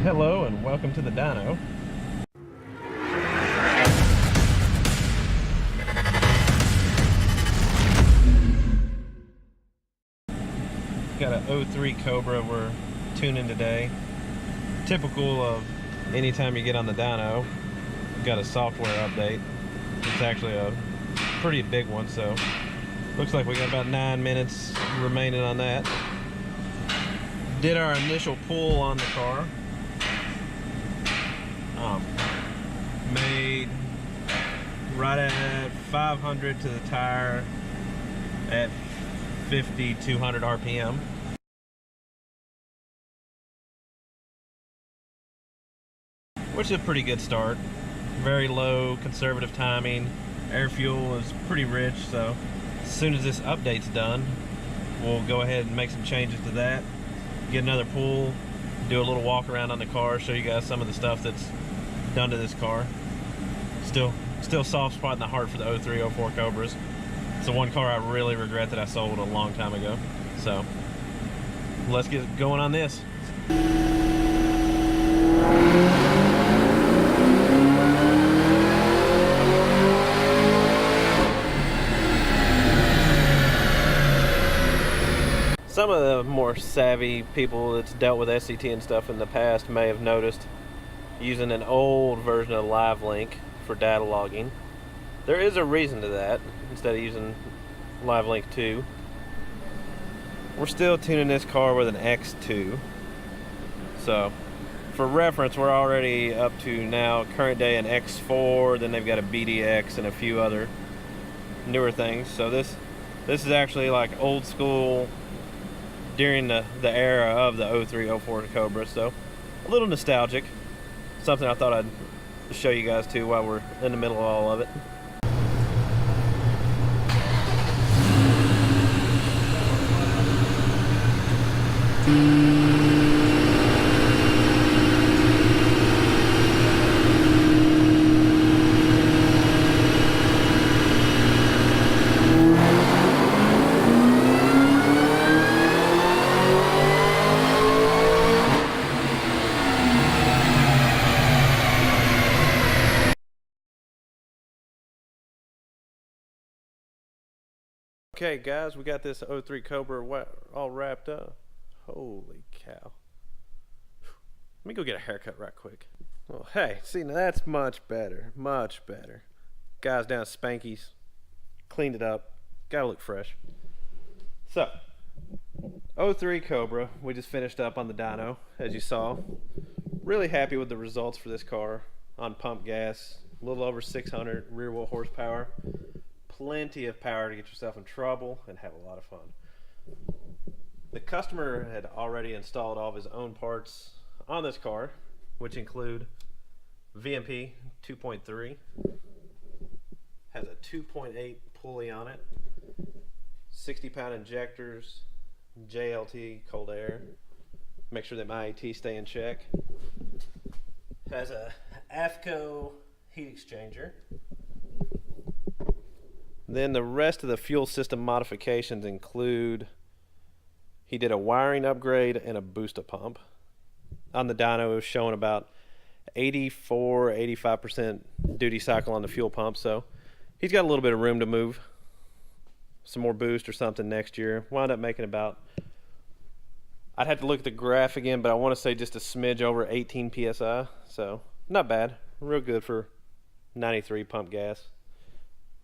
Hello and welcome to the dyno. Got an 03 Cobra we're tuning today. Typical of anytime you get on the dyno, got a software update. It's actually a pretty big one, so looks like we got about 9 minutes remaining on that. Did our initial pull on the car. Made right at 500 to the tire at 5,200 RPM. Which is a pretty good start. Very low, conservative timing. Air fuel is pretty rich, so as soon as this update's done, we'll go ahead and make some changes to that. Get another pull, do a little walk around on the car, show you guys some of the stuff that's done to this car. Still soft spot in the heart for the 03, 04 Cobras. It's the one car I really regret that I sold a long time ago. So let's get going on this. Some of the more savvy people that's dealt with SCT and stuff in the past may have noticed using an old version of LiveLink for data logging. There is a reason to that, instead of using LiveLink 2. We're still tuning this car with an X2. So, for reference, we're already up to now, current day, an X4, then they've got a BDX and a few other newer things. So this is actually like old school during the era of the 03, 04 Cobra. So, a little nostalgic. Something I thought I'd show you guys too while we're in the middle of all of it. Okay guys, we got this 03 Cobra all wrapped up. Holy cow. Let me go get a haircut right quick. Oh hey, see now that's much better, much better. Guys down at Spanky's, cleaned it up, gotta look fresh. So, 03 Cobra, we just finished up on the dyno, as you saw. Really happy with the results for this car on pump gas, a little over 600 rear wheel horsepower. Plenty of power to get yourself in trouble and have a lot of fun. The customer had already installed all of his own parts on this car, which include VMP 2.3, has a 2.8 pulley on it, 60-pound injectors, JLT Cold Air, make sure that my AT stay in check, has a AFCO heat exchanger. Then the rest of the fuel system modifications include, he did a wiring upgrade and a booster pump. On the dyno it was showing about 84-85% duty cycle on the fuel pump, so he's got a little bit of room to move some more boost or something next year. Wound up making about, I'd have to look at the graph again, but I want to say just a smidge over 18 psi, so not bad, real good for 93 pump gas.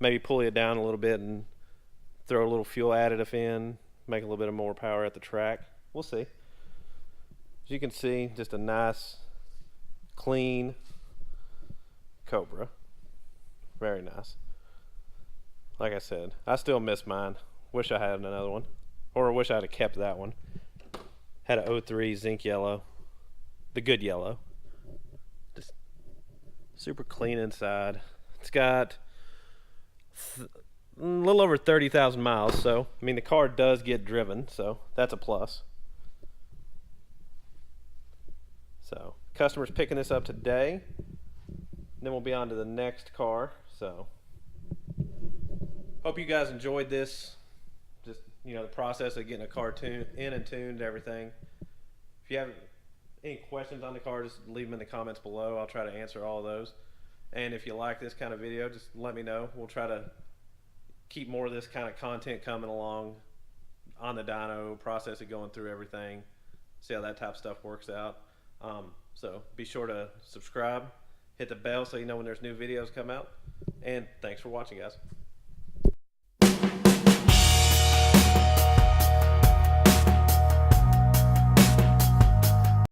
Maybe pulley it down a little bit and throw a little fuel additive in, make a little bit of more power at the track. We'll see. As you can see, just a nice, clean Cobra. Very nice. Like I said, I still miss mine. Wish I had another one. Or wish I'd have kept that one. Had an 03 zinc yellow. The good yellow. Just super clean inside. It's got a little over 30,000 miles, so I mean the car does get driven, so that's a plus. So customer's picking this up today, then we'll be on to the next car. So hope you guys enjoyed this, just the process of getting a car tuned in and tuned, everything. If you have any questions on the car, just leave them in the comments below. I'll try to answer all of those. And if you like this kind of video, just let me know. We'll try to keep more of this kind of content coming along on the dyno, process it, going through everything, see how that type of stuff works out. So be sure to subscribe, hit the bell so you know when there's new videos come out. And thanks for watching, guys.